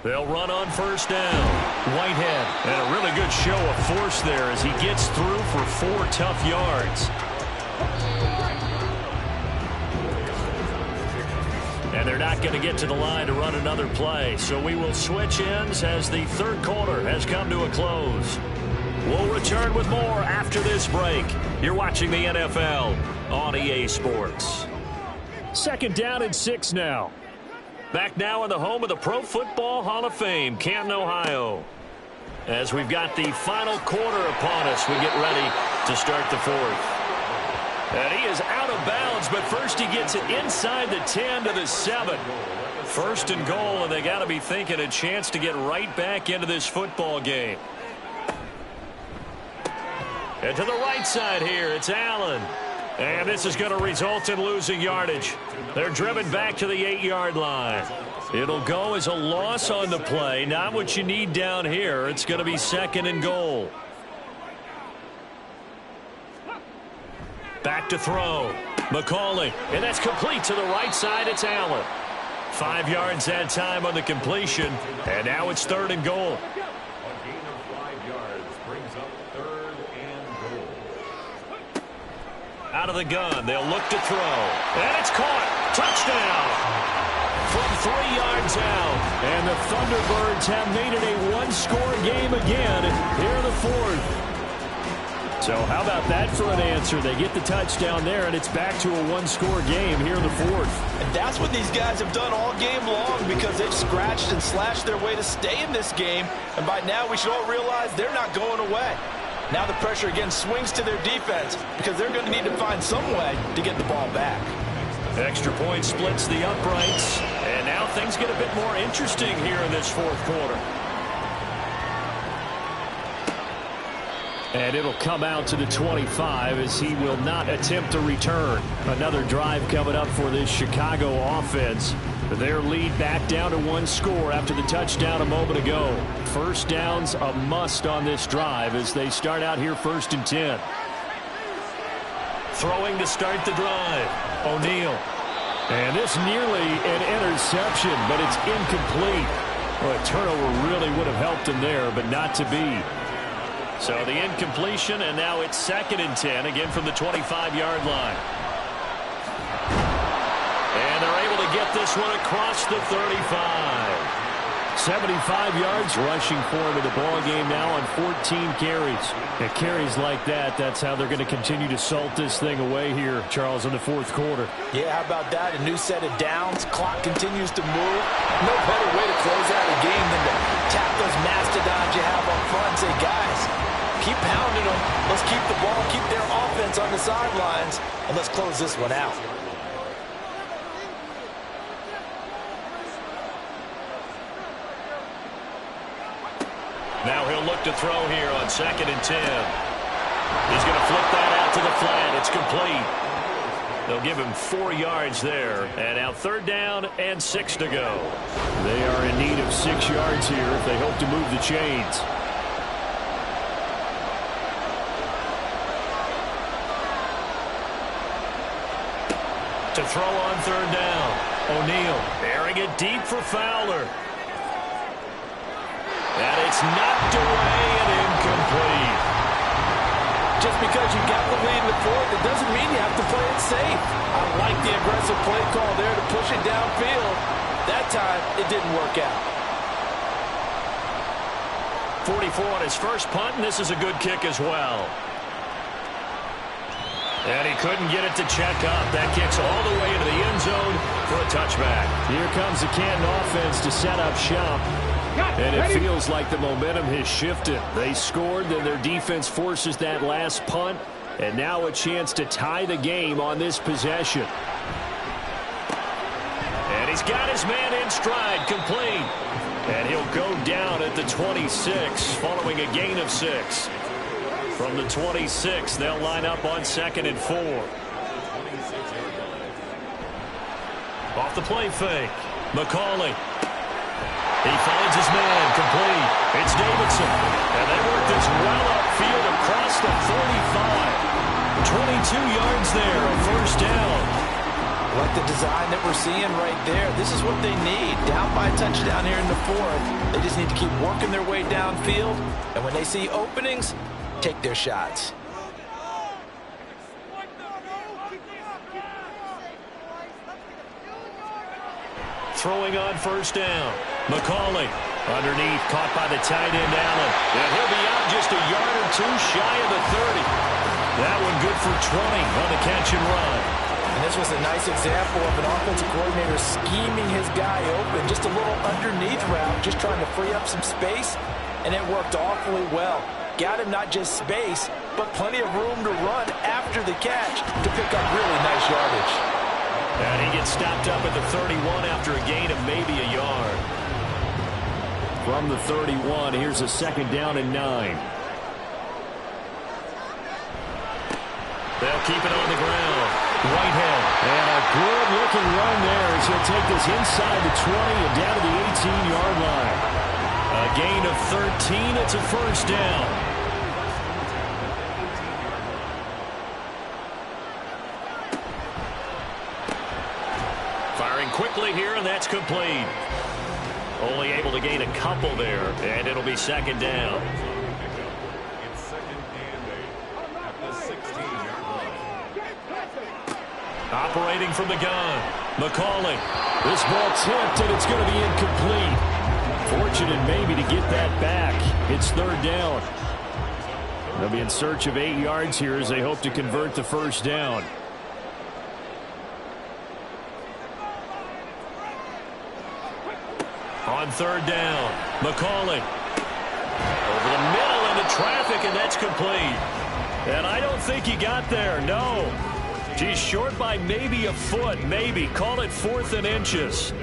They'll run on 1st down. Whitehead, and a really good show of force there as he gets through for 4 tough yards. And they're not going to get to the line to run another play. So we will switch ends as the 3rd quarter has come to a close. We'll return with more after this break. You're watching the NFL on EA Sports. 2nd down and 6 now. Back now in the home of the Pro Football Hall of Fame, Canton, Ohio. As we've got the final quarter upon us, we get ready to start the 4th. And he is out of bounds, but first he gets it inside the 10 to the 7. 1st and goal, and they got to be thinking a chance to get right back into this football game. And to the right side here, it's Allen. And this is going to result in losing yardage. They're driven back to the 8-yard line. It'll go as a loss on the play. Not what you need down here. It's going to be 2nd and goal. Back to throw. McCauley, and that's complete to the right side. It's Allen. 5 yards that time on the completion, and now it's 3rd and goal. A gain of 5 yards brings up 3rd and goal. Out of the gun, they'll look to throw. And it's caught. Touchdown. From 3 yards out. And the Thunderbirds have made it a one-score game again here in the 4th. So how about that for an answer? They get the touchdown there, and it's back to a one-score game here in the 4th. And that's what these guys have done all game long because they've scratched and slashed their way to stay in this game. And by now, we should all realize they're not going away. Now the pressure again swings to their defense because they're going to need to find some way to get the ball back. Extra point splits the uprights, and now things get a bit more interesting here in this 4th quarter. And it'll come out to the 25 as he will not attempt a return. Another drive coming up for this Chicago offense. Their lead back down to 1 score after the touchdown a moment ago. 1st down's a must on this drive as they start out here 1st and 10. Throwing to start the drive. O'Neal. And this nearly an interception, but it's incomplete. Well, a turnover really would have helped him there, but not to be. So the incompletion, and now it's 2nd and 10, again from the 25-yard line. And they're able to get this one across the 35. 75 yards rushing for him in the ball game now on 14 carries. And carries like that, that's how they're going to continue to salt this thing away here, Charles, in the 4th quarter. Yeah, how about that? A new set of downs. Clock continues to move. No better way to close out a game than to tap those mastodons you have up front and say, guys, Keep pounding them. Let's keep the ball, keep their offense on the sidelines, and let's close this one out. Now he'll look to throw here on 2nd and 10. He's going to flip that out to the flat. It's complete. They'll give him 4 yards there. And now 3rd down and 6 to go. They are in need of 6 yards here if they hope to move the chains. To throw on 3rd down. O'Neal airing it deep for Fowler. And it's knocked away and incomplete. Just because you got the lead in the 4th, it doesn't mean you have to play it safe. I like the aggressive play call there to push it downfield. That time, it didn't work out. 44 on his first punt, and this is a good kick as well. And he couldn't get it to check up. That kicks all the way into the end zone for a touchback. Here comes the Canton offense to set up shop. And it feels like the momentum has shifted. They scored, then their defense forces that last punt, and now a chance to tie the game on this possession. And he's got his man in stride, complete. And he'll go down at the 26 following a gain of 6. From the 26, they'll line up on 2nd and 4. Off the play fake. McCauley. He finds his man, complete. It's Davidson. And they work this well upfield across the 45. 22 yards there, a 1st down. Like the design that we're seeing right there. This is what they need. Down by a touchdown here in the 4th. They just need to keep working their way downfield. And when they see openings, take their shots. Throwing on 1st down. McCauley underneath, caught by the tight end Allen. And he'll be out just a yard or 2 shy of the 30. That one good for 20 on the catch and run. And this was a nice example of an offensive coordinator scheming his guy open. Just a little underneath route, just trying to free up some space. And it worked awfully well. Got him not just space, but plenty of room to run after the catch to pick up really nice yardage. And he gets stopped up at the 31 after a gain of maybe a yard. From the 31, here's a 2nd down and 9. They'll keep it on the ground. Whitehead. And a good-looking run there as he'll take this inside the 20 and down to the 18-yard line. A gain of 13. It's a 1st down. Firing quickly here, and that's complete. Only able to gain a couple there, and it'll be 2nd down. It's 2nd and 8 at the 16-yard line. Operating from the gun. McCauley. This ball tipped, and it's going to be incomplete. Fortunate maybe to get that back. It's 3rd down. They'll be in search of 8 yards here as they hope to convert the 1st down. On 3rd down, McCauley. Over the middle into traffic, and that's complete. And I don't think he got there, no. He's short by maybe a foot, maybe. Call it 4th and inches.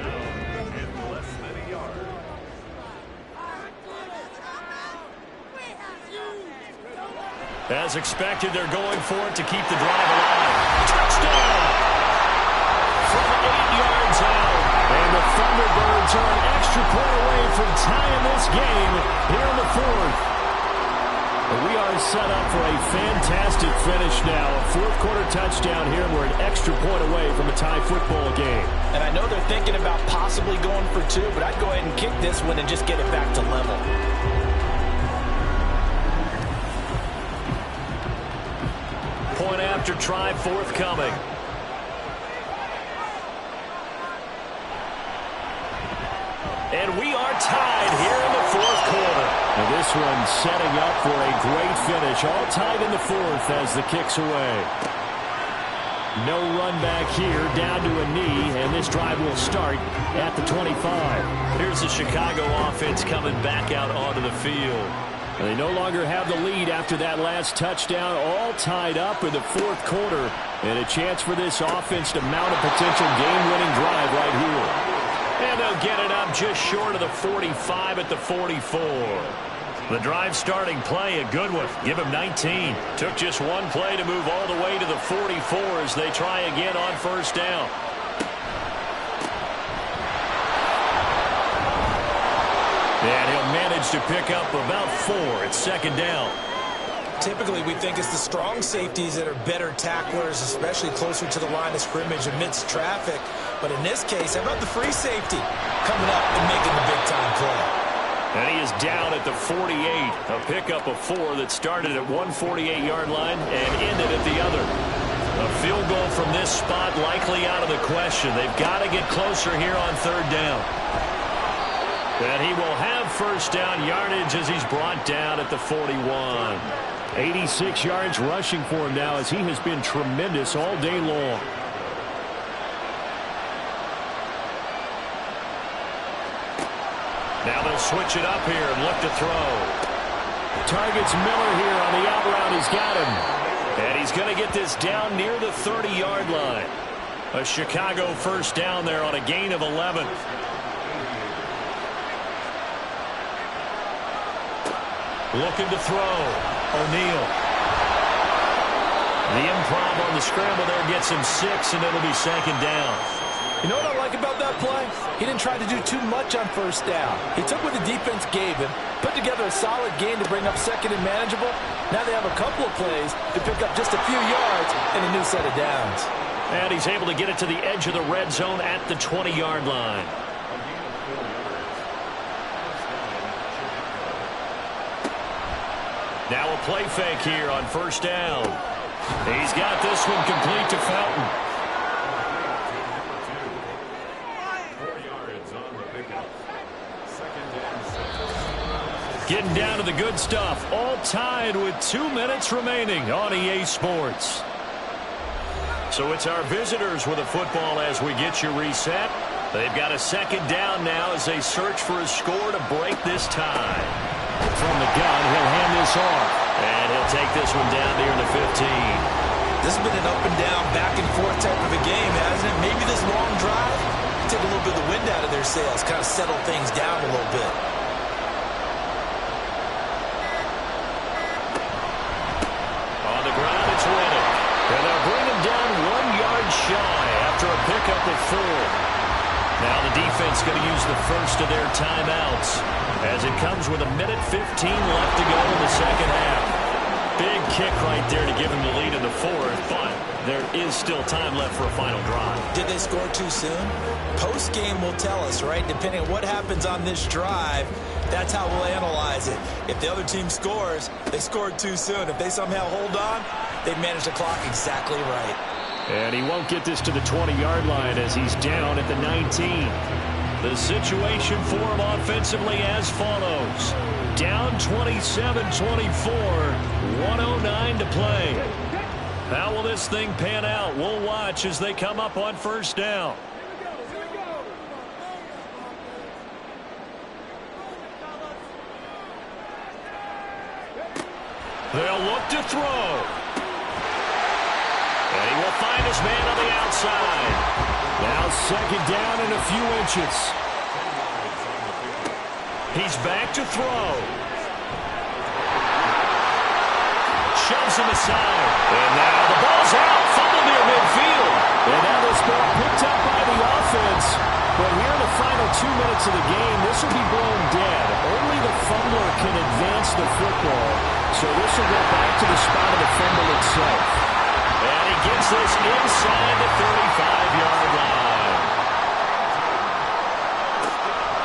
As expected, they're going for it to keep the drive alive. Touchdown! From 8 yards out. And the Thunderbirds are an extra point away from tying this game here in the 4th. We are set up for a fantastic finish now. A 4th-quarter touchdown here, and we're an extra point away from a tie football game. And I know they're thinking about possibly going for 2, but I'd go ahead and kick this one and just get it back to level. Point after try forthcoming. And we are tied here in the 4th quarter. And this one setting up for a great finish. All tied in the 4th as the kick's away. No run back here, down to a knee, and this drive will start at the 25. Here's the Chicago offense coming back out onto the field. They no longer have the lead after that last touchdown, all tied up in the fourth quarter, and a chance for this offense to mount a potential game-winning drive right here. And they'll get it up just short of the 45 at the 44. The drive starting play, a good one. Give him 19. Took just one play to move all the way to the 44 as they try again on first down. And he'll manage to pick up about 4 at second down. Typically, we think it's the strong safeties that are better tacklers, especially closer to the line of scrimmage amidst traffic. But in this case, how about the free safety coming up and making the big-time play? And he is down at the 48. A pickup of 4 that started at one 48-yard line and ended at the other. A field goal from this spot likely out of the question. They've got to get closer here on third down. And he will have first down yardage as he's brought down at the 41. 86 yards rushing for him now as he has been tremendous all day long. Now they'll switch it up here and look to throw. Targets Miller here on the out route. He's got him. And he's going to get this down near the 30-yard line. A Chicago first down there on a gain of 11. Looking to throw. O'Neal. The improv on the scramble there gets him 6, and it'll be second down. You know what I like about that play? He didn't try to do too much on first down. He took what the defense gave him, put together a solid gain to bring up second and manageable. Now they have a couple of plays to pick up just a few yards and a new set of downs. And he's able to get it to the edge of the red zone at the 20-yard line. Now a play fake here on first down. He's got this one complete to Fountain. Getting down to the good stuff. All tied with 2 minutes remaining on EA Sports. So it's our visitors with a football as we get you reset. They've got a second down now as they search for a score to break this tie. From the gun, he'll hand this off. And he'll take this one down near the 15. This has been an up and down, back and forth type of a game, hasn't it? Maybe this long drive take a little bit of the wind out of their sails, kind of settle things down a little bit. On the ground, it's Reddick. And they'll bring him down 1 yard shy after a pickup of 4. Now the defense going to use the first of their timeouts as it comes with 1:15 left to go in the second half. Big kick right there to give him the lead in the fourth, but there is still time left for a final drive. Did they score too soon? Post-game will tell us, right? Depending on what happens on this drive, that's how we'll analyze it. If the other team scores, they scored too soon. If they somehow hold on, they manage the clock exactly right. And he won't get this to the 20-yard line as he's down at the 19. The situation for him offensively as follows. Down 27-24, 1:09 to play. How will this thing pan out? We'll watch as they come up on first down. They'll look to throw. And he will find his man on the outside. Now second down and a few inches. He's back to throw. Shoves him aside. And now the ball's out. Fumble near midfield. And now this ball picked up by the offense. But here in the final 2 minutes of the game, this will be blown dead. Only the fumbler can advance the football. So this will go back to the spot of the fumble itself. And he gets this inside the 35-yard line.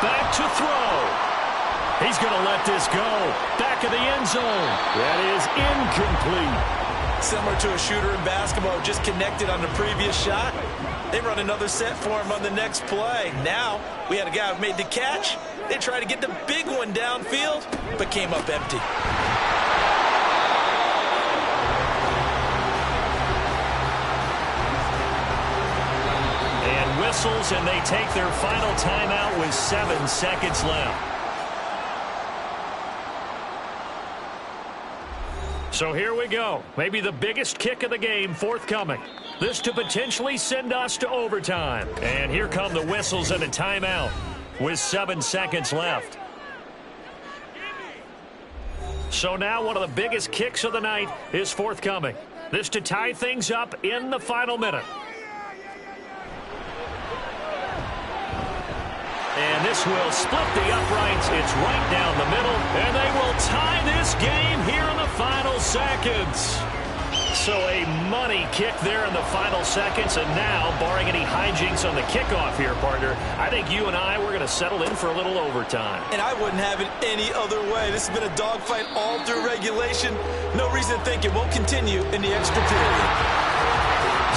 Back to throw. He's going to let this go. Back of the end zone. That is incomplete. Similar to a shooter in basketball, just connected on the previous shot. They run another set for him on the next play. Now, we had a guy who made the catch. They tried to get the big one downfield, but came up empty. And whistles, and they take their final timeout with 7 seconds left. So here we go. Maybe the biggest kick of the game forthcoming. This to potentially send us to overtime. And here come the whistles and a timeout with 7 seconds left. So now one of the biggest kicks of the night is forthcoming. This to tie things up in the final minute. And this will split the uprights. It's right down the middle. And they will tie this game here in the final seconds. So a money kick there in the final seconds. And now, barring any hijinks on the kickoff here, partner, I think you and I, we're going to settle in for a little overtime. And I wouldn't have it any other way. This has been a dogfight all through regulation. No reason to think it won't continue in the extra period.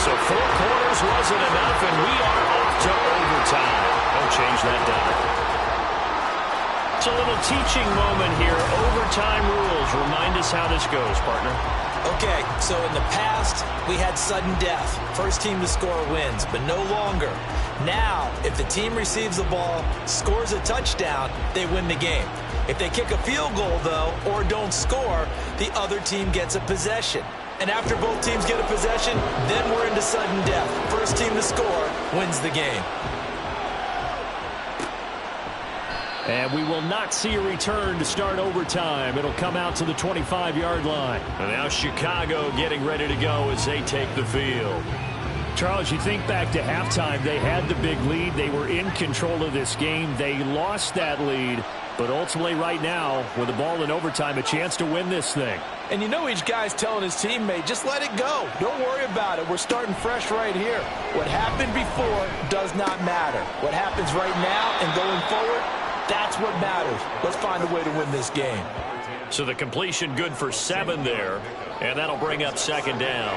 So 4 quarters wasn't enough, and we are off to overtime. Don't change that down. It's a little teaching moment here. Overtime rules. Remind us how this goes, partner. Okay, so in the past, we had sudden death. First team to score wins, but no longer. Now, if the team receives the ball, scores a touchdown, they win the game. If they kick a field goal, though, or don't score, the other team gets a possession. And after both teams get a possession, then we're into sudden death. First team to score wins the game. And we will not see a return to start overtime. It'll come out to the 25-yard line. And now Chicago getting ready to go as they take the field. Charles, you think back to halftime, they had the big lead. They were in control of this game. They lost that lead. But ultimately right now, with the ball in overtime, a chance to win this thing. And you know each guy's telling his teammate, just let it go. Don't worry about it. We're starting fresh right here. What happened before does not matter. What happens right now and going forward, that's what matters. Let's find a way to win this game. So the completion good for 7 there, and that'll bring up second down.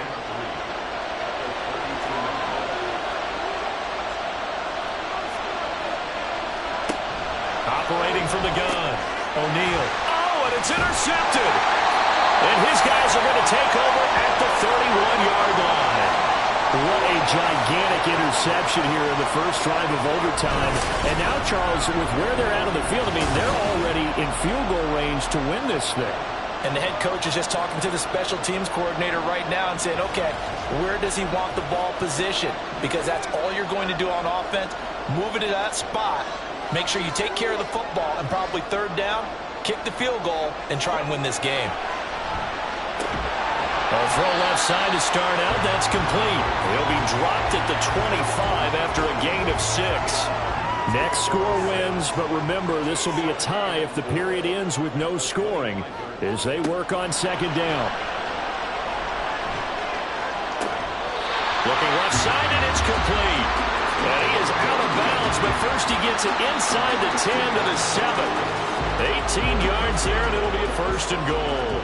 Operating from the gun, O'Neal. Oh, and it's intercepted. And his guys are going to take over at the 31-yard line. What a gigantic interception here in the first drive of overtime. And now, Charles, with where they're at on the field, I mean, they're already in field goal range to win this thing. And the head coach is just talking to the special teams coordinator right now and saying, okay, where does he want the ball positioned? Because that's all you're going to do on offense. Move it to that spot. Make sure you take care of the football and probably third down, kick the field goal, and try and win this game. A throw left side to start out. That's complete. He'll be dropped at the 25 after a gain of 6. Next score wins, but remember, this will be a tie if the period ends with no scoring as they work on second down. Looking left side, and it's complete. And he is out of bounds, but first he gets it inside the 10 to the 7. 18 yards there, and it'll be a first and goal.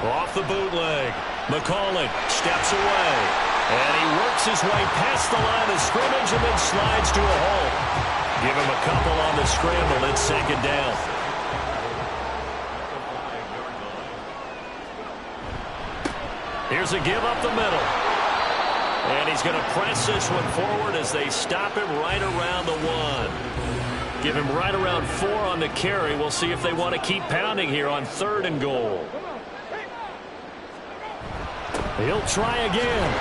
Off the bootleg. McCollin steps away. And he works his way past the line of scrimmage and then slides to a halt. Give him a couple on the scramble. It's second down. Here's a give up the middle. And he's going to press this one forward as they stop him right around the 1. Give him right around 4 on the carry. We'll see if they want to keep pounding here on 3rd and goal. He'll try again.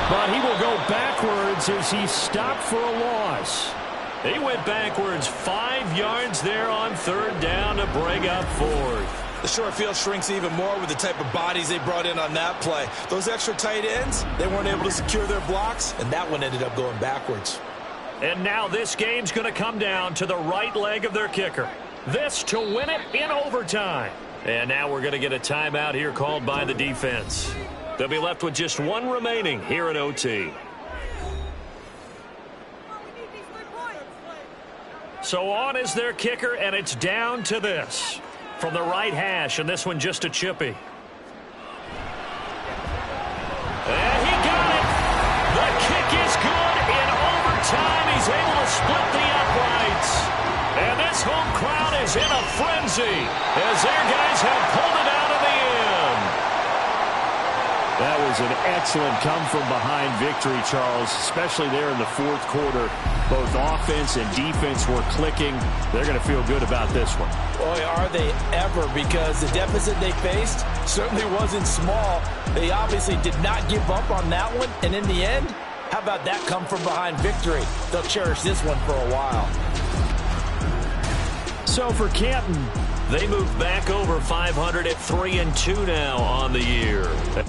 But he will go backwards as he stopped for a loss. He went backwards 5 yards there on 3rd down to bring up 4th. The short field shrinks even more with the type of bodies they brought in on that play. Those extra tight ends, they weren't able to secure their blocks, and that one ended up going backwards. And now this game's going to come down to the right leg of their kicker. This to win it in overtime. And now we're going to get a timeout here called by the defense. They'll be left with just 1 remaining here at OT. So on is their kicker, and it's down to this. From the right hash, and this one just a chippy. And he got it. The kick is good in overtime. He's able to split the uprights. And this home crowd is in a frenzy as their guys have pulled it out of the end. That was an excellent come-from-behind victory, Charles, especially there in the fourth quarter. Both offense and defense were clicking. They're going to feel good about this one. Boy, are they ever, because the deficit they faced certainly wasn't small. They obviously did not give up on that one, and in the end, how about that come-from-behind victory? They'll cherish this one for a while. So for Canton, they move back over 500 at 3-2 now on the year.